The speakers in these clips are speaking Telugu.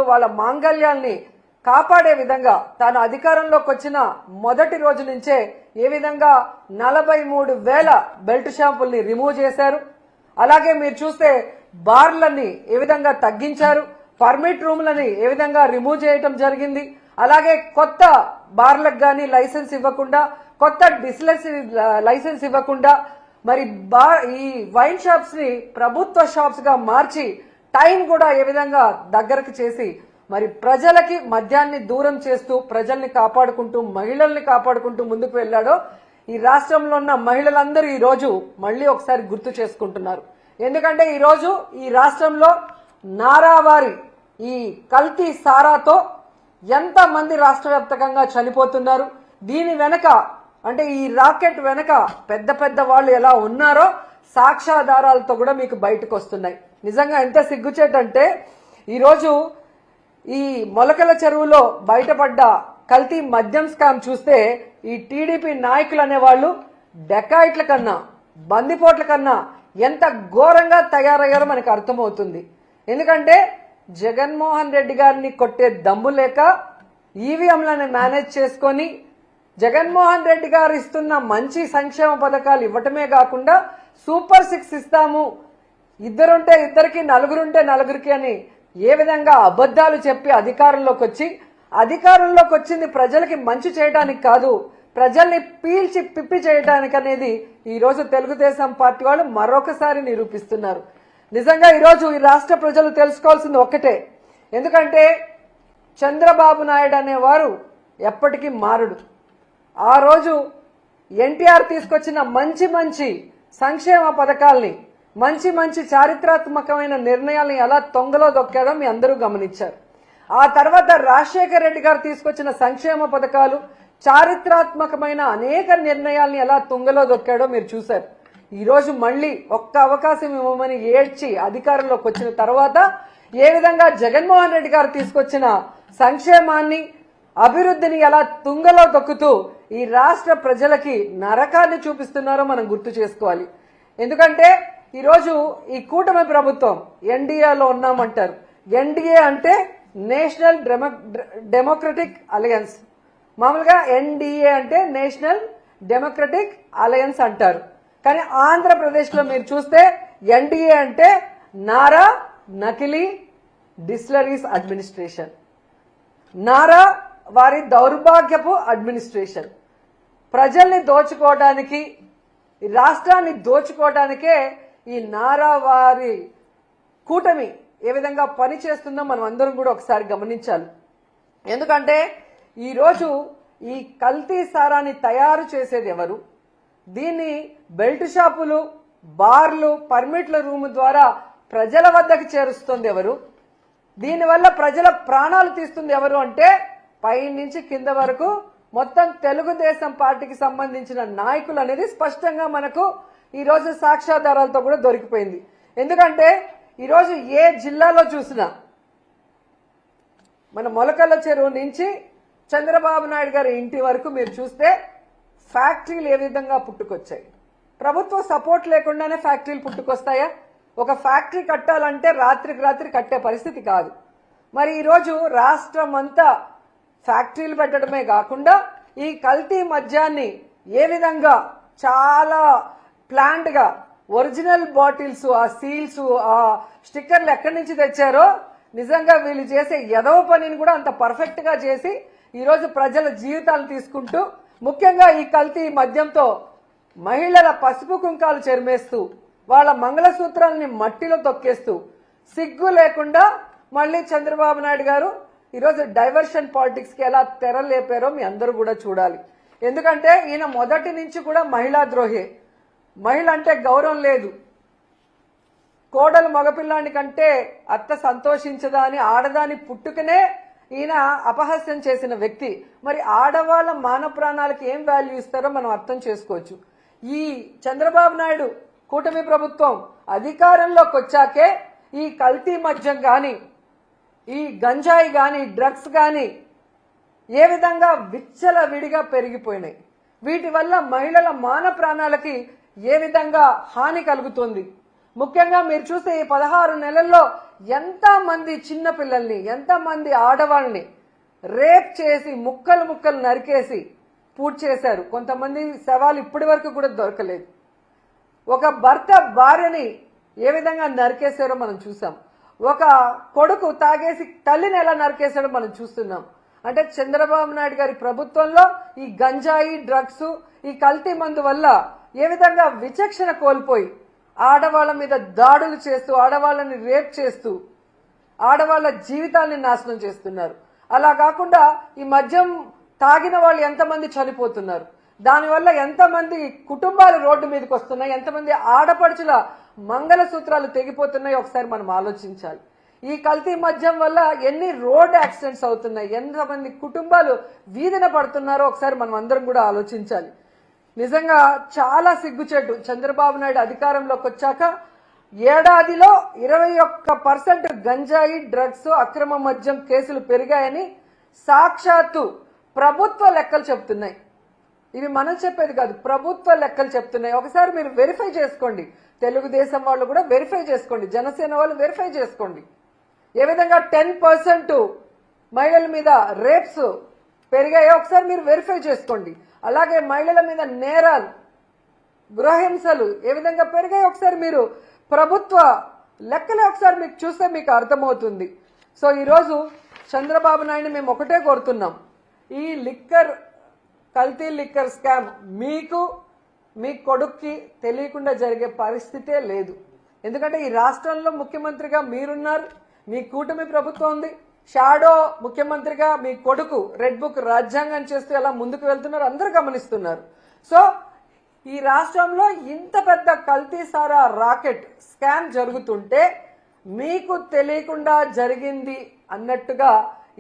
వాళ్ళ మాంగళ్యాల్ని కాపాడే విధంగా తాను అధికారంలోకి వచ్చిన మొదటి రోజు నుంచే ఏ విధంగా 43,000 బెల్ట్ షాపుల్ని రిమూవ్ చేశారు. అలాగే మీరు చూస్తే బార్లని ఏ విధంగా తగ్గించారు, పర్మిట్ రూమ్లని ఏ విధంగా రిమూవ్ చేయటం జరిగింది. అలాగే కొత్త బార్లకు గానీ లైసెన్స్ ఇవ్వకుండా, కొత్త డిస్టిలరీ లైసెన్స్ ఇవ్వకుండా మరి ఈ వైన్ షాప్స్ ని ప్రభుత్వ షాప్స్ గా మార్చి టైం కూడా ఏ విధంగా దగ్గరకు చేసి మరి ప్రజలకి మద్యాన్ని దూరం చేస్తూ ప్రజల్ని కాపాడుకుంటూ మహిళల్ని కాపాడుకుంటూ ముందుకు వెళ్లాడో ఈ రాష్ట్రంలో ఉన్న మహిళలందరూ ఈ రోజు మళ్లీ ఒకసారి గుర్తు చేసుకుంటున్నారు. ఎందుకంటే ఈ రోజు ఈ రాష్ట్రంలో నారావారి ఈ కల్తీ సారాతో ఎంత మంది రాష్ట్ర వ్యాప్తంగా చనిపోతున్నారు, దీని వెనక అంటే ఈ రాకెట్ వెనక పెద్ద పెద్ద వాళ్ళు ఎలా ఉన్నారో సాక్ష్యాధారాలతో కూడా మీకు బయటకు వస్తున్నాయి. నిజంగా ఎంత సిగ్గుచేటంటే ఈరోజు ఈ మొలకల చెరువులో బయటపడ్డ కల్తీ మద్యం స్కామ్ చూస్తే ఈ టీడీపీ నాయకులు అనేవాళ్ళు డెకాయిట్ల కన్నా బందిపోట్ల కన్నా ఎంత ఘోరంగా తయారయ్యారో మనకు అర్థమవుతుంది. ఎందుకంటే జగన్మోహన్ రెడ్డి గారిని కొట్టే దమ్ము లేక ఈవీఎంలను మేనేజ్ చేసుకొని జగన్మోహన్ రెడ్డి గారు ఇస్తున్న మంచి సంక్షేమ పథకాలు ఇవ్వటమే కాకుండా సూపర్ 6 ఇస్తాము, ఇద్దరుంటే ఇద్దరికి నలుగురుంటే నలుగురికి అని ఏ విధంగా అబద్ధాలు చెప్పి అధికారంలోకి వచ్చింది ప్రజలకి మంచి చేయడానికి కాదు, ప్రజల్ని పీల్చి పిప్పి చేయడానికి అనేది ఈ రోజు తెలుగుదేశం పార్టీ వాళ్ళు మరొకసారి నిరూపిస్తున్నారు. నిజంగా ఈరోజు ఈ రాష్ట్ర ప్రజలు తెలుసుకోవాల్సింది ఒక్కటే, ఎందుకంటే చంద్రబాబు నాయుడు అనేవారు ఎప్పటికీ మారడు. ఆ రోజు ఎన్టీఆర్ తీసుకొచ్చిన మంచి మంచి సంక్షేమ పథకాల్ని మంచి మంచి చారిత్రాత్మకమైన నిర్ణయాలను ఎలా తొంగలో దొక్కాడో మీ అందరూ గమనించారు. ఆ తర్వాత రాజశేఖర రెడ్డి గారు తీసుకొచ్చిన సంక్షేమ పథకాలు చారిత్రాత్మకమైన అనేక నిర్ణయాల్ని ఎలా తుంగలో దొక్కాడో మీరు చూశారు. ఈ రోజు మళ్లీ ఒక్క అవకాశం ఇవ్వమని ఏడ్చి అధికారంలోకి వచ్చిన తర్వాత ఏ విధంగా జగన్మోహన్ రెడ్డి గారు తీసుకొచ్చిన సంక్షేమాన్ని అభివృద్ధిని ఎలా తుంగలో దొక్కుతూ ఈ రాష్ట్ర ప్రజలకి నరకాన్ని చూపిస్తున్నారో మనం గుర్తు చేసుకోవాలి. ఎందుకంటే ఈరోజు ఈ కూటమి ప్రభుత్వం ఎన్డీఏలో ఉన్నామంటారు. ఎన్డీఏ అంటే నేషనల్ డెమోక్రటిక్ అలయన్స్, మామూలుగా ఎన్డీఏ అంటే నేషనల్ డెమోక్రటిక్ అలయన్స్ అంటారు. కానీ ఆంధ్రప్రదేశ్లో మీరు చూస్తే ఎన్డీఏ అంటే నారా నకిలీ డిస్టిలరీస్ అడ్మినిస్ట్రేషన్, నారా వారి దౌర్భాగ్యపు అడ్మినిస్ట్రేషన్. ప్రజల్ని దోచుకోవడానికి, రాష్ట్రాన్ని దోచుకోవడానికే ఈ నారా వారి కూటమి ఏ విధంగా పనిచేస్తుందో మనం అందరం కూడా ఒకసారి గమనించాలి. ఎందుకంటే ఈరోజు ఈ కల్తీ సారాన్ని తయారు చేసేది ఎవరు, దీన్ని బెల్ట్ షాపులు, బార్లు, పర్మిట్ల రూమ్ ద్వారా ప్రజల వద్దకు చేరుస్తుంది ఎవరు, దీనివల్ల ప్రజల ప్రాణాలు తీస్తుంది ఎవరు అంటే పై నుంచి కింద వరకు మొత్తం తెలుగుదేశం పార్టీకి సంబంధించిన నాయకులు అనేది స్పష్టంగా మనకు ఈ రోజు సాక్ష్యాధారాలతో కూడా దొరికిపోయింది. ఎందుకంటే ఈరోజు ఏ జిల్లాలో చూసినా మన మొలకల చెరువు నుంచి చంద్రబాబు నాయుడు గారి ఇంటి వరకు మీరు చూస్తే ఫ్యాక్టరీలు ఏ విధంగా పుట్టుకొచ్చాయి. ప్రభుత్వ సపోర్ట్ లేకుండానే ఫ్యాక్టరీలు పుట్టుకొస్తాయా? ఒక ఫ్యాక్టరీ కట్టాలంటే రాత్రికి రాత్రి కట్టే పరిస్థితి కాదు. మరి ఈరోజు రాష్ట్రం అంతా ఫ్యాక్టరీలు పెట్టడమే కాకుండా ఈ కల్తీ మద్యాన్ని ఏ విధంగా చాలా ప్లాంట్ గా ఒరిజినల్ బాటిల్స్, ఆ సీల్స్, ఆ స్టిక్కర్లు ఎక్కడి నుంచి తెచ్చారో నిజంగా వీళ్ళు చేసే ఎదవ పనిని కూడా అంత పర్ఫెక్ట్ గా చేసి ఈరోజు ప్రజల జీవితాలు తీసుకుంటూ, ముఖ్యంగా ఈ కల్తీ మద్యంతో మహిళల పసుపు కుంకాలు చెరిమేస్తూ వాళ్ళ మంగళసూత్రాలని మట్టిలో తొక్కేస్తూ సిగ్గు లేకుండా మళ్ళీ చంద్రబాబు నాయుడు గారు ఈరోజు డైవర్షన్ పాలిటిక్స్ కి ఎలా తెరలేపారో మీ అందరూ కూడా చూడాలి. ఎందుకంటే ఈయన మొదటి నుంచి కూడా మహిళా ద్రోహి, మహిళ అంటే గౌరవం లేదు, కోడలు మగపిల్లాని కంటే అత్త సంతోషించదా అని ఆడదాని పుట్టుకనే ఈయన అపహాస్యం చేసిన వ్యక్తి. మరి ఆడవాళ్ళ మానవ ప్రాణాలకు ఏం వాల్యూ ఇస్తారో మనం అర్థం చేసుకోవచ్చు. ఈ చంద్రబాబు నాయుడు కూటమి ప్రభుత్వం అధికారంలోకి వచ్చాకే ఈ కల్తీ మద్యం గాని, ఈ గంజాయి గాని, డ్రగ్స్ గాని ఏ విధంగా విచ్చలవిడిగా పెరిగిపోయినాయి, వీటి వల్ల మహిళల మాన ప్రాణాలకి ఏ విధంగా హాని కలుగుతుంది. ముఖ్యంగా మీరు చూస్తే ఈ 16 నెలల్లో ఎంతమంది చిన్న పిల్లల్ని, ఎంతమంది ఆడవాళ్ళని రేప్ చేసి ముక్కలు ముక్కలు నరికేసి పూర్తి చేశారు. కొంతమంది శవాలు ఇప్పటి వరకు కూడా దొరకలేదు. ఒక భర్త భార్యని ఏ విధంగా నరికేశారో మనం చూసాం. ఒక కొడుకు తాగేసి తల్లిని ఎలా నరికేశాడో మనం చూస్తున్నాం. అంటే చంద్రబాబు నాయుడు గారి ప్రభుత్వంలో ఈ గంజాయి, డ్రగ్స్, ఈ కల్తీ మందు వల్ల ఏ విధంగా విచక్షణ కోల్పోయి ఆడవాళ్ల మీద దాడులు చేస్తూ, ఆడవాళ్ళని రేప్ చేస్తూ, ఆడవాళ్ల జీవితాన్ని నాశనం చేస్తున్నారు. అలా కాకుండా ఈ మద్యం తాగిన వాళ్ళు ఎంతమంది చనిపోతున్నారు, దానివల్ల ఎంతమంది కుటుంబాలు రోడ్డు మీదకి వస్తున్నాయి, ఎంతమంది ఆడపడుచుల మంగళసూత్రాలు తెగిపోతున్నాయి ఒకసారి మనం ఆలోచించాలి. ఈ కల్తీ మద్యం వల్ల ఎన్ని రోడ్ యాక్సిడెంట్స్ అవుతున్నాయి, ఎంతమంది కుటుంబాలు వీధిన పడుతున్నారో ఒకసారి మనం అందరం కూడా ఆలోచించాలి. నిజంగా చాలా సిగ్గుచేటు. చంద్రబాబు నాయుడు అధికారంలోకి వచ్చాక ఏడాదిలో 21% గంజాయి, డ్రగ్స్, అక్రమ మద్యం కేసులు పెరిగాయని సాక్షాత్తు ప్రభుత్వ లెక్కలు చెప్తున్నాయి. ఇవి మనం చెప్పేది కాదు, ప్రభుత్వ లెక్కలు చెప్తున్నాయి. ఒకసారి మీరు వెరిఫై చేసుకోండి. తెలుగుదేశం వాళ్ళు కూడా వెరిఫై చేసుకోండి, జనసేన వాళ్ళు వెరిఫై చేసుకోండి. ఏ విధంగా 10% మహిళల మీద రేప్స్ పెరిగాయో ఒకసారి మీరు వెరిఫై చేసుకోండి. అలాగే మహిళల మీద నేరాలు, గృహహింసలు ఏ విధంగా పెరిగాయో ఒకసారి మీరు ప్రభుత్వ లెక్కలే ఒకసారి మీకు చూస్తే మీకు అర్థమవుతుంది. సో ఈరోజు చంద్రబాబు నాయుడు మేము ఒకటే కోరుతున్నాం, ఈ కల్తీ లిక్కర్ స్కామ్ మీకు, మీ కొడుక్కి తెలియకుండా జరిగే పరిస్థితే లేదు. ఎందుకంటే ఈ రాష్ట్రంలో ముఖ్యమంత్రిగా మీరున్నారు, మీ కూటమి ప్రభుత్వం ఉంది. షాడో ముఖ్యమంత్రిగా మీ కొడుకు రెడ్ బుక్ రాజ్యాంగం చేస్తూ ఎలా ముందుకు వెళ్తున్నారు అందరూ గమనిస్తున్నారు. సో ఈ రాష్ట్రంలో ఇంత పెద్ద కల్తీ సారా రాకెట్ స్కామ్ జరుగుతుంటే మీకు తెలియకుండా జరిగింది అన్నట్టుగా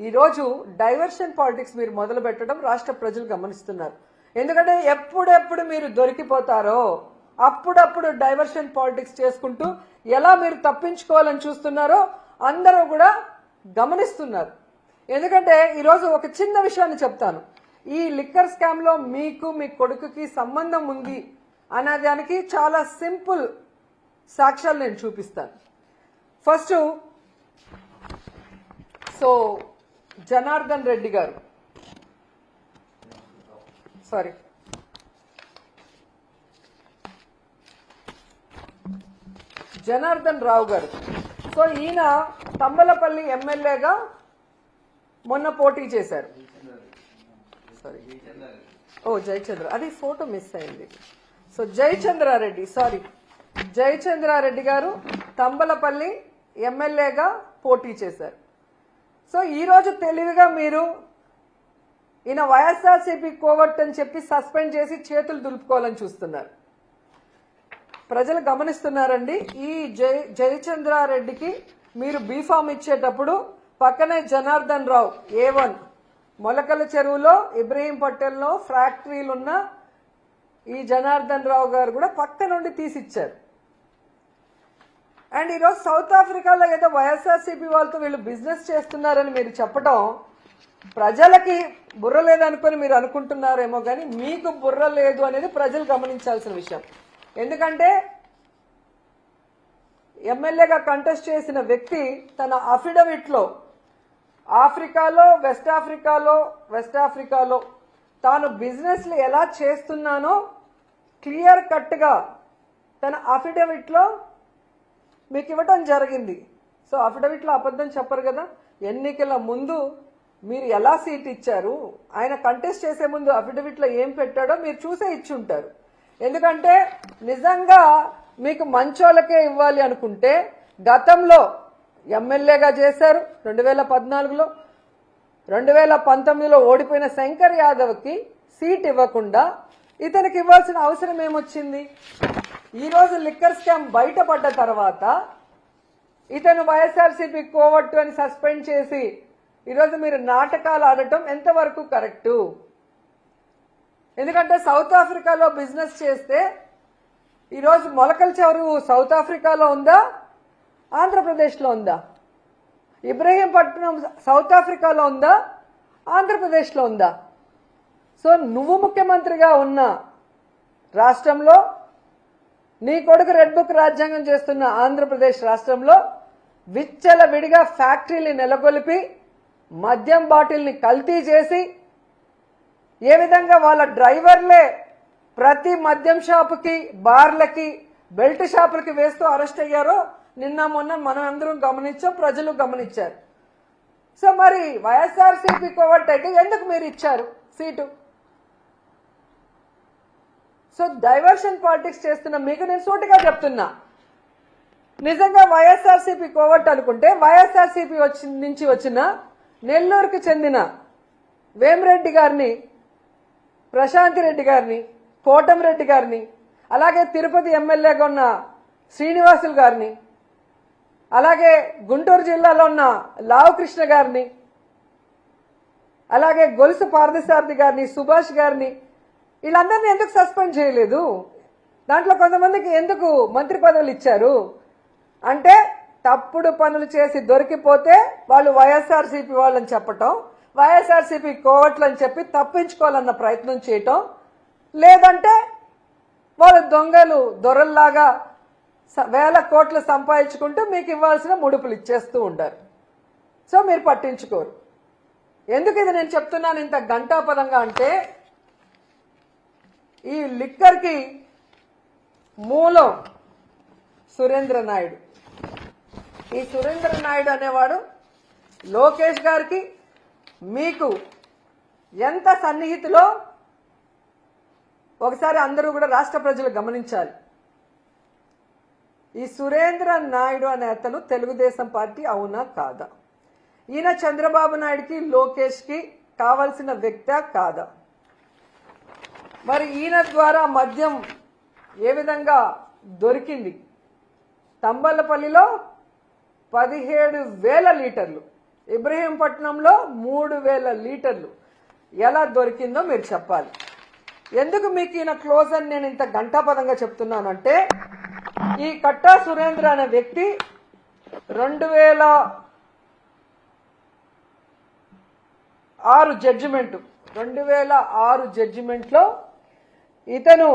ఈరోజు డైవర్షన్ పాలిటిక్స్ మీరు మొదలు పెట్టడం రాష్ట్ర ప్రజలు గమనిస్తున్నారు. ఎందుకంటే ఎప్పుడెప్పుడు మీరు దొరికిపోతారో అప్పుడప్పుడు డైవర్షన్ పాలిటిక్స్ చేసుకుంటూ ఎలా మీరు తప్పించుకోవాలని చూస్తున్నారో అందరూ కూడా గమనిస్తున్నారు. ఎందుకంటే ఈరోజు ఒక చిన్న విషయాన్ని చెప్తాను. ఈ లిక్కర్ స్కామ్ లో మీకు, మీ కొడుకుకి సంబంధం ఉంది అనేదానికి చాలా సింపుల్ సాక్ష్యాలు నేను చూపిస్తాను. ఫస్ట్ జనార్దన్ రెడ్డి గారు, జనార్దన్ రావు గారు. సో ఈయన తంబలపల్లి ఎమ్మెల్యేగా మొన్న పోటీ చేశారు. జయచంద్ర, అది ఫోటో మిస్ అయింది. సో జయచంద్రారెడ్డి గారు తంబలపల్లి ఎమ్మెల్యేగా పోటీ చేశారు. సో ఈరోజు తెలివిగా మీరు ఈయన వైఎస్ఆర్సీపీ కోవట్ అని చెప్పి సస్పెండ్ చేసి చేతులు దులుపుకోవాలని చూస్తున్నారు. ప్రజలు గమనిస్తున్నారండి. ఈ జయచంద్రారెడ్డికి మీరు బీఫామ్ ఇచ్చేటప్పుడు పక్కనే జనార్దన్ రావు A1 మొలకల చెరువులో, ఇబ్రహీంపట్నంలో ఫ్యాక్టరీలున్న ఈ జనార్దన్ రావు గారు కూడా పక్క నుండి తీసిచ్చారు. అండ్ ఈరోజు సౌత్ ఆఫ్రికాలో ఏదో వైఎస్ఆర్సీపీ వాళ్ళతో వీళ్ళు బిజినెస్ చేస్తున్నారని మీరు చెప్పడం ప్రజలకి బుర్ర లేదనుకొని మీరు అనుకుంటున్నారేమో, కానీ మీకు బుర్ర లేదు అనేది ప్రజలు గమనించాల్సిన విషయం. ఎందుకంటే ఎమ్మెల్యేగా కంటెస్ట్ చేసిన వ్యక్తి తన అఫిడవిట్ లో ఆఫ్రికాలో, వెస్ట్ ఆఫ్రికాలో తాను బిజినెస్లు ఎలా చేస్తున్నానో క్లియర్ కట్ గా తన అఫిడవిట్ లో మీకు ఇవ్వటం జరిగింది. సో అఫిడవిట్ లో అబద్ధం చెప్పరు కదా. ఎన్నికల ముందు మీరు ఎలా సీట్ ఇచ్చారు, ఆయన కంటెస్ట్ చేసే ముందు అఫిడవిట్ లో ఏం పెట్టాడో మీరు చూసే ఇచ్చి ఉంటారు. ఎందుకంటే నిజంగా మీకు మంచోళ్ళకే ఇవ్వాలి అనుకుంటే గతంలో ఎమ్మెల్యేగా చేశారు 2014లో, 2019లో ఓడిపోయిన శంకర్ యాదవ్కి సీట్ ఇవ్వకుండా ఇతనికి ఇవ్వాల్సిన అవసరం ఏమొచ్చింది? ఈరోజు లిక్కర్ స్కామ్ బయటపడ్డ తర్వాత ఇతను వైఎస్ఆర్సీపీ కోవట్టు అని సస్పెండ్ చేసి ఈరోజు మీరు నాటకాలు ఆడటం ఎంతవరకు కరెక్టు? ఎందుకంటే సౌత్ ఆఫ్రికాలో బిజినెస్ చేస్తే ఈరోజు మొలకల చెరువు సౌత్ ఆఫ్రికాలో ఉందా, ఆంధ్రప్రదేశ్లో ఉందా? ఇబ్రహీంపట్నం సౌత్ ఆఫ్రికాలో ఉందా, ఆంధ్రప్రదేశ్లో ఉందా? సో నువ్వు ముఖ్యమంత్రిగా ఉన్న రాష్ట్రంలో నీ కొడుకు రెడ్ బుక్ రాజ్యాంగం చేస్తున్న ఆంధ్రప్రదేశ్ రాష్ట్రంలో విచ్చలవిడిగా ఫ్యాక్టరీని నెలకొల్పి మద్యం బాటిల్ని కల్తీ చేసి ఏ విధంగా వాళ్ళ డ్రైవర్లే ప్రతి మద్యం షాపుకి బార్లకి బెల్ట్ షాపులకి వేస్తూ అరెస్ట్ అయ్యారో నిన్న మొన్న మనం అందరం గమనించాం, ప్రజలు గమనించారు. సో మరి వైఎస్ఆర్సీపీ కోవట్టయితే ఎందుకు మీరు ఇచ్చారు సీటు? సో డైవర్షన్ పాలిటిక్స్ చేస్తున్న మీకు నేను సూటిగా చెప్తున్నా, నిజంగా వైఎస్ఆర్సీపీ కోవట్ అనుకుంటే వైఎస్ఆర్సీపీ నుంచి వచ్చిన నెల్లూరుకి చెందిన వేమిరెడ్డి గారిని, ప్రశాంతి రెడ్డి గారిని, కోటమిరెడ్డి గారిని, అలాగే తిరుపతి ఎమ్మెల్యేగా ఉన్న శ్రీనివాసులు గారిని, అలాగే గుంటూరు జిల్లాలో ఉన్న లావు కృష్ణ గారిని, అలాగే గొలుసు పార్థసారథి గారిని, సుభాష్ గారిని, వీళ్ళందరినీ ఎందుకు సస్పెండ్ చేయలేదు? దాంట్లో కొంతమందికి ఎందుకు మంత్రి పదవులు ఇచ్చారు అంటే తప్పుడు పనులు చేసి దొరికిపోతే వాళ్ళు వైఎస్ఆర్సీపీ వాళ్ళని చెప్పటం, వైఎస్ఆర్సీపీ కోవట్లు అని చెప్పి తప్పించుకోవాలన్న ప్రయత్నం చేయటం, లేదంటే వాళ్ళు దొంగలు దొరల్లాగా వేల కోట్లు సంపాదించుకుంటూ మీకు ఇవ్వాల్సిన ముడుపులు ఇచ్చేస్తూ ఉంటారు. సో మీరు పట్టించుకోరు. ఎందుకు ఇది నేను చెప్తున్నాను ఇంత గంటాపదంగా అంటే ఈ లిక్కర్కి మూలం సురేంద్ర నాయుడు. ఈ సురేంద్ర నాయుడు అనేవాడు లోకేష్ గారికి మీకు ఎంత సన్నిహితులో ఒకసారి అందరూ కూడా రాష్ట్ర ప్రజలు గమనించాలి. ఈ సురేంద్ర నాయుడు అనే అతను తెలుగుదేశం పార్టీ అవునా కాదా? ఈయన చంద్రబాబు నాయుడుకి లోకేష్కి కావలసిన వ్యక్తా కాదా? మరి ఈయన ద్వారా మద్యం ఏ విధంగా దొరికింది? తంబలపల్లిలో 17,000 లీటర్లు, ఇబ్రహీంపట్నంలో 3,000 లీటర్లు ఎలా దొరికిందో మీరు చెప్పాలి. ఎందుకు మీకు ఈయన క్లోజ్ అని నేను ఇంత గంటాపదంగా చెప్తున్నానంటే ఈ కట్టా సురేంద్ర అనే వ్యక్తి 2006 జడ్జిమెంట్లో ఇతను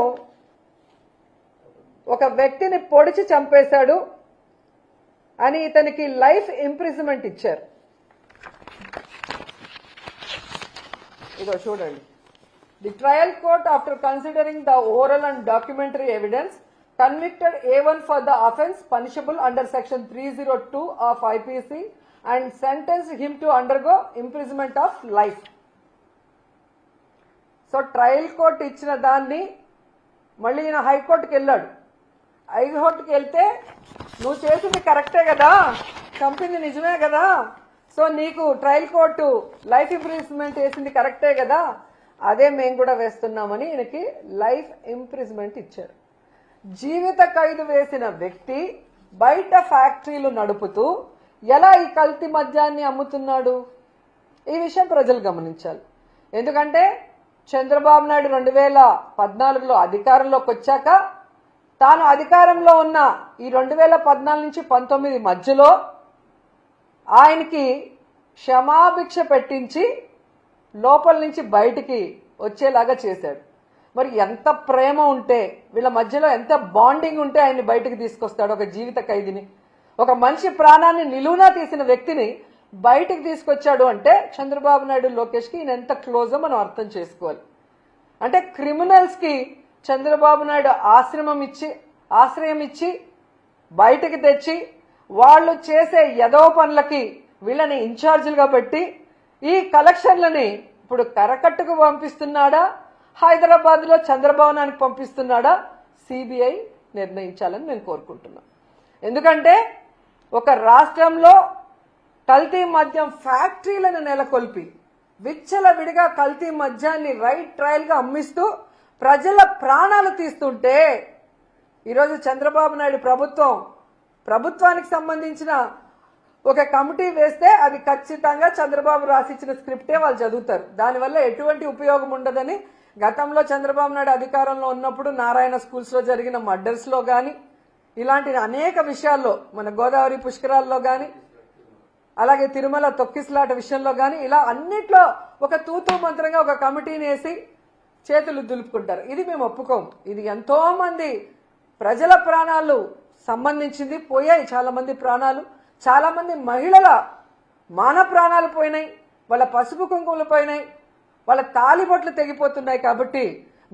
ఒక వ్యక్తిని పొడిచి చంపేశాడు అని ఇతనికి లైఫ్ ఇంప్రిజన్మెంట్ ఇచ్చారు. ఇదో చూడండి. The trial court after considering the oral and documentary evidence convicted A1 for the offence punishable under section 302 of IPC and sentenced him to undergo imprisonment of life. So trial court ఇచ్చిన దాన్ని మళ్ళీ ఈయన హైకోర్టుకి వెళ్ళాడు. హైకోర్టుకి వెళ్తే నువ్వు చేసింది కరెక్టే కదా, చంపింది నిజమే కదా, సో నీకు ట్రయల్ కోర్టు లైఫ్ ఇంప్రిజన్మెంట్ వేసింది కరెక్టే కదా, అదే మేము కూడా వేస్తున్నామని ఈయనకి లైఫ్ ఇంప్రిజన్మెంట్ ఇచ్చారు. జీవిత ఖైదు వేసిన వ్యక్తి బయట ఫ్యాక్టరీలు నడుపుతూ ఎలా ఈ కల్తీ మద్యాన్ని అమ్ముతున్నాడు? ఈ విషయం ప్రజలు గమనించాలి. ఎందుకంటే చంద్రబాబు నాయుడు 2014లో అధికారంలోకి వచ్చాక తాను అధికారంలో ఉన్న ఈ 2014 నుంచి 19 మధ్యలో ఆయనకి క్షమాభిక్ష పెట్టించి లోపల నుంచి బయటికి వచ్చేలాగా చేశాడు. మరి ఎంత ప్రేమ ఉంటే వీళ్ళ మధ్యలో ఎంత బాండింగ్ ఉంటే ఆయన్ని బయటకు తీసుకొస్తాడు? ఒక జీవిత ఖైదీని, ఒక మనిషి ప్రాణాన్ని నిలువునా తీసిన వ్యక్తిని బయటకు తీసుకొచ్చాడు అంటే చంద్రబాబు నాయుడు లోకేష్కి ఈయన ఎంత క్లోజో మనం అర్థం చేసుకోవాలి. అంటే క్రిమినల్స్ కి చంద్రబాబు నాయుడు ఆశ్రయం ఇచ్చి బయటకు తెచ్చి వాళ్ళు చేసే ఎదవ పనులకి వీళ్ళని ఇన్ఛార్జీలుగా పెట్టి ఈ కలెక్షన్లని ఇప్పుడు కరకట్టుకు పంపిస్తున్నాడా, హైదరాబాద్ లో చంద్రభవనానికి పంపిస్తున్నాడా? సిబిఐ నిర్ణయించాలని నేను కోరుకుంటున్నాను. ఎందుకంటే ఒక రాష్ట్రంలో కల్తీ మద్యం ఫ్యాక్టరీలను నెలకొల్పి విచ్చలవిడిగా కల్తీ మద్యాన్ని రైట్ ట్రయల్ గా అమ్మిస్తూ ప్రజల ప్రాణాలు తీస్తుంటే ఈరోజు చంద్రబాబు నాయుడు ప్రభుత్వానికి సంబంధించిన ఒక కమిటీ వేస్తే అది ఖచ్చితంగా చంద్రబాబు రాసిచ్చిన స్క్రిప్టే వాళ్ళు చదువుతారు. దానివల్ల ఎటువంటి ఉపయోగం ఉండదని గతంలో చంద్రబాబు నాయుడు అధికారంలో ఉన్నప్పుడు నారాయణ స్కూల్స్ లో జరిగిన మర్డర్స్ లో గాని ఇలాంటి అనేక విషయాల్లో మన గోదావరి పుష్కరాల్లో గాని అలాగే తిరుమల తొక్కిసలాట విషయంలో గాని ఇలా అన్నిట్లో ఒక తూతూ మంత్రంగా ఒక కమిటీని వేసి చేతులు దులుపుకుంటారు. ఇది మేము ఒప్పుకోము. ఇది ఎంతో మంది ప్రజల ప్రాణాలు సంబంధించింది పోయాయి, చాలా మంది ప్రాణాలు, చాలా మంది మహిళల మాన ప్రాణాలు పోయినాయి, వాళ్ళ పసుపు కుంకుమలు పోయినాయి, వాళ్ళ తాలిబొట్లు తెగిపోతున్నాయి. కాబట్టి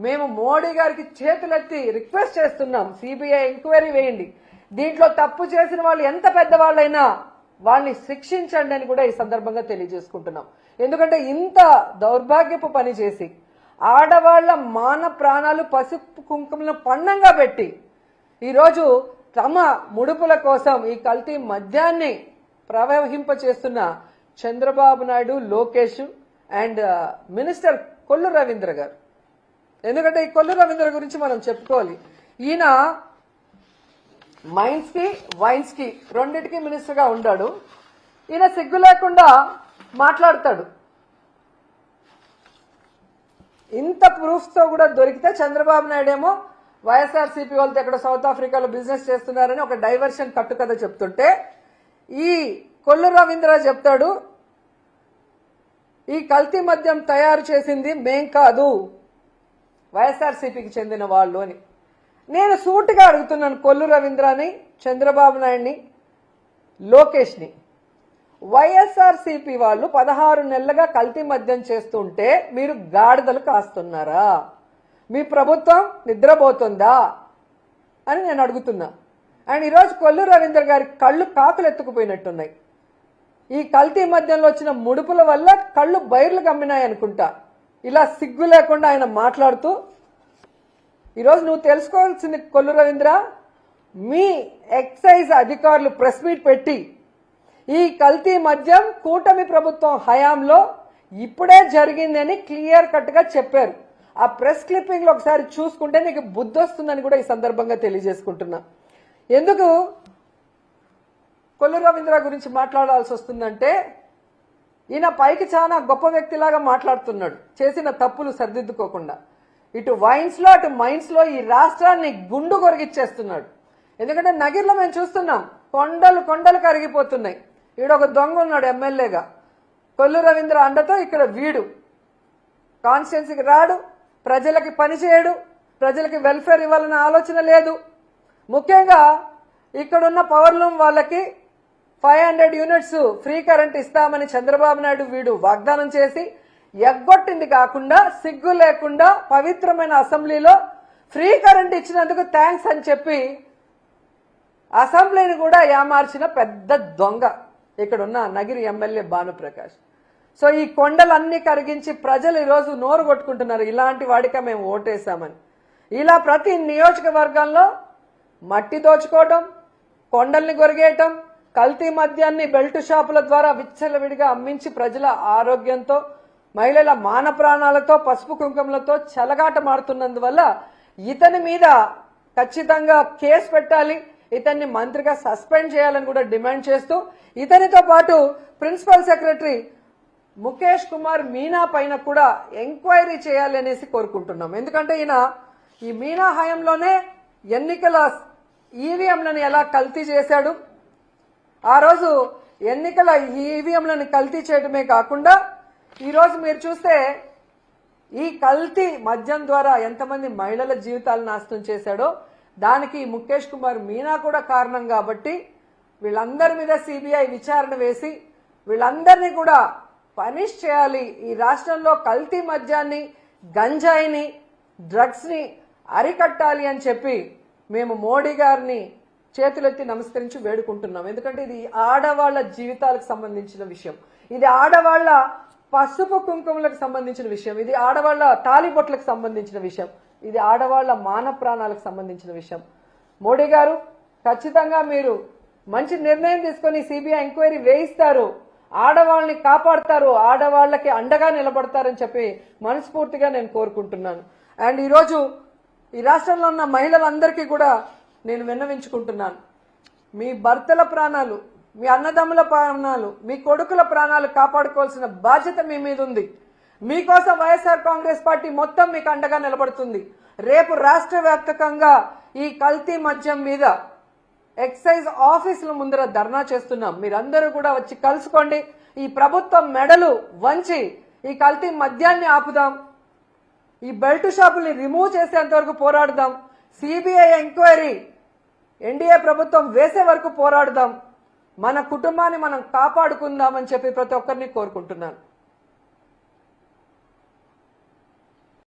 మేము మోడీ గారికి చేతులెత్తి రిక్వెస్ట్ చేస్తున్నాం, సిబిఐ ఎంక్వైరీ వేయండి, దీంట్లో తప్పు చేసిన వాళ్ళు ఎంత పెద్దవాళ్ళైనా వాళ్ళని శిక్షించండి అని కూడా ఈ సందర్భంగా తెలియజేసుకుంటున్నాం. ఎందుకంటే ఇంత దౌర్భాగ్యపు పని చేసి ఆడవాళ్ల మాన ప్రాణాలు పసుపు కుంకుమలను పణంగా పెట్టి ఈరోజు తమ ముడుపుల కోసం ఈ కల్తీ మద్యాన్ని ప్రవహింప చేస్తున్న చంద్రబాబు నాయుడు, లోకేష్ అండ్ మినిస్టర్ కొల్లు రవీంద్ర గారు. ఎందుకంటే ఈ కొల్లు రవీంద్ర గురించి మనం చెప్పుకోవాలి. ఈయన మైన్స్ కి వైన్స్ కి రెండింటికి మినిస్టర్ గా ఉన్నాడు. ఈయన సిగ్గు లేకుండా మాట్లాడతాడు. ఇంత ప్రూఫ్స్ తో కూడా దొరికితే చంద్రబాబు నాయుడు ఏమో వైఎస్ఆర్సీపీ వాళ్ళతో ఎక్కడ సౌత్ ఆఫ్రికాలో బిజినెస్ చేస్తున్నారని ఒక డైవర్షన్ కట్టుకథ చెప్తుంటే, ఈ కొల్లు రవీంద్ర చెప్తాడు ఈ కల్తీ మద్యం తయారు చేసింది మేం కాదు, వైఎస్ఆర్సీపీకి చెందిన వాళ్ళు అని. నేను సూటిగా అడుగుతున్నాను కొల్లు రవీంద్రని, చంద్రబాబు నాయుడిని, లోకేష్ని, వైఎస్ఆర్సీపీ వాళ్ళు 16 నెలలుగా కల్తీ మద్యం చేస్తుంటే మీరు గాడిదలు కాస్తున్నారా? మీ ప్రభుత్వం నిద్రపోతుందా అని నేను అడుగుతున్నా. అండ్ ఈరోజు కొల్లు రవీంద్ర గారి కళ్ళు కాకులు ఎత్తుకుపోయినట్టున్నాయి. ఈ కల్తీ మద్యంలో వచ్చిన ముడుపుల వల్ల కళ్ళు బైర్లు గమ్మినాయి అనుకుంటా. ఇలా సిగ్గు లేకుండా ఆయన మాట్లాడుతూ, ఈరోజు నువ్వు తెలుసుకోవాల్సింది కొల్లు రవీంద్ర, మీ ఎక్సైజ్ అధికారులు ప్రెస్ మీట్ పెట్టి ఈ కల్తీ మద్యం కూటమి ప్రభుత్వం హయాంలో ఇప్పుడే జరిగిందని క్లియర్ కట్ గా చెప్పారు. ఆ ప్రెస్ క్లిప్పింగ్ లో ఒకసారి చూసుకుంటే నీకు బుద్ధి వస్తుందని కూడా ఈ సందర్భంగా తెలియజేసుకుంటున్నా. ఎందుకు కొల్లు రవీంద్ర గురించి మాట్లాడాల్సి వస్తుందంటే, ఈయన పైకి చాలా గొప్ప వ్యక్తిలాగా మాట్లాడుతున్నాడు, చేసిన తప్పులు సరిదిద్దుకోకుండా. ఇటు వైన్స్ లో అటు మైన్స్ లో ఈ రాష్ట్రాన్ని గుండు కొరిగిచ్చేస్తున్నాడు. ఎందుకంటే నగిర్లో మేము చూస్తున్నాం, కొండలు కొండలు కరిగిపోతున్నాయి. ఈడొక దొంగ ఉన్నాడు ఎమ్మెల్యేగా, కొల్లు రవీంద్ర అండతో ఇక్కడ వీడు కాన్స్టిట్యున్సీకి రాడు, ప్రజలకి పని చేయడు, ప్రజలకి వెల్ఫేర్ ఇవ్వాలన్న ఆలోచన లేదు. ముఖ్యంగా ఇక్కడున్న పవర్ లూమ్ వాళ్ళకి 500 యూనిట్స్ ఫ్రీ కరెంట్ ఇస్తామని చంద్రబాబు నాయుడు వీడు వాగ్దానం చేసి ఎగ్గొట్టింది కాకుండా, సిగ్గు లేకుండా పవిత్రమైన అసెంబ్లీలో ఫ్రీ కరెంట్ ఇచ్చినందుకు థ్యాంక్స్ అని చెప్పి అసెంబ్లీని కూడా ఏమార్చిన పెద్ద దొంగ ఇక్కడున్న నగిరి ఎమ్మెల్యే భానుప్రకాష్. సో ఈ కొండలన్నీ కరిగించి ప్రజలు ఈరోజు నోరు కొట్టుకుంటున్నారు, ఇలాంటి వాడిక మేము ఓటేశామని. ఇలా ప్రతి నియోజకవర్గంలో మట్టి దోచుకోవటం, కొండల్ని కొరిగేయటం, కల్తీ మద్యాన్ని బెల్ట్ షాపుల ద్వారా విచ్చలవిడిగా అమ్మించి ప్రజల ఆరోగ్యంతో, మహిళల మాన ప్రాణాలతో, పసుపు కుంకుమలతో చెలగాట మారుతున్నందువల్ల ఇతని మీద ఖచ్చితంగా కేసు పెట్టాలి, ఇతన్ని మంత్రిగా సస్పెండ్ చేయాలని కూడా డిమాండ్ చేస్తూ, ఇతనితో పాటు ప్రిన్సిపల్ సెక్రటరీ ముఖేష్ కుమార్ మీనా పైన కూడా ఎంక్వైరీ చేయాలి అనేసి కోరుకుంటున్నాం. ఎందుకంటే ఈయన ఈ మీనా హయాంలోనే ఎన్నికల ఈవీఎంలను ఎలా కల్తీ చేశాడు, ఆ రోజు ఎన్నికల ఈవీఎంలను కల్తీ చేయడమే కాకుండా ఈరోజు మీరు చూస్తే ఈ కల్తీ మద్యం ద్వారా ఎంతమంది మహిళల జీవితాలు నాశనం చేశాడో దానికి ముఖేష్ కుమార్ మీనా కూడా కారణం. కాబట్టి వీళ్ళందరి మీద సిబిఐ విచారణ వేసి వీళ్ళందరినీ కూడా పనిష్ చేయాలి. ఈ రాష్ట్రంలో కల్తీ మద్యాన్ని, గంజాయిని, డ్రగ్స్ ని అరికట్టాలి అని చెప్పి మేము మోడీ గారిని చేతులెత్తి నమస్కరించి వేడుకుంటున్నాం. ఎందుకంటే ఇది ఆడవాళ్ల జీవితాలకు సంబంధించిన విషయం, ఇది ఆడవాళ్ల పసుపు కుంకుమలకు సంబంధించిన విషయం, ఇది ఆడవాళ్ల తాలిబొట్లకు సంబంధించిన విషయం, ఇది ఆడవాళ్ల మాన ప్రాణాలకు సంబంధించిన విషయం. మోడీ గారు ఖచ్చితంగా మీరు మంచి నిర్ణయం తీసుకొని సిబిఐ ఎంక్వైరీ వేయిస్తారు, ఆడవాళ్ళని కాపాడతారు, ఆడవాళ్లకి అండగా నిలబడతారని చెప్పి మనస్ఫూర్తిగా నేను కోరుకుంటున్నాను. అండ్ ఈరోజు ఈ రాష్ట్రంలో ఉన్న మహిళలందరికీ కూడా నేను విన్నవించుకుంటున్నాను, మీ భర్తల ప్రాణాలు, మీ అన్నదమ్ముల ప్రాణాలు, మీ కొడుకుల ప్రాణాలు కాపాడుకోవాల్సిన బాధ్యత మీ మీద ఉంది. మీకోసం వైఎస్ఆర్ కాంగ్రెస్ పార్టీ మొత్తం మీకు అండగా నిలబడుతుంది. రేపు రాష్ట్ర వ్యాప్తంగా ఈ కల్తీ మద్యం మీద ఎక్సైజ్ ఆఫీసుల ముందర ధర్నా చేస్తున్నాం. మీరందరూ కూడా వచ్చి కలుసుకోండి. ఈ ప్రభుత్వం మెడలు వంచి ఈ కల్తీ మద్యాన్ని ఆపుదాం, ఈ బెల్ట్ షాపుల్ని రిమూవ్ చేసేంత వరకు పోరాడుదాం. సిబిఐ ఎంక్వైరీ ఎన్డీఏ ప్రభుత్వం వేసే వరకు పోరాడుదాం, మన కుటుంబాన్ని మనం కాపాడుకుందామని చెప్పి ప్రతి ఒక్కరిని కోరుకుంటున్నాను.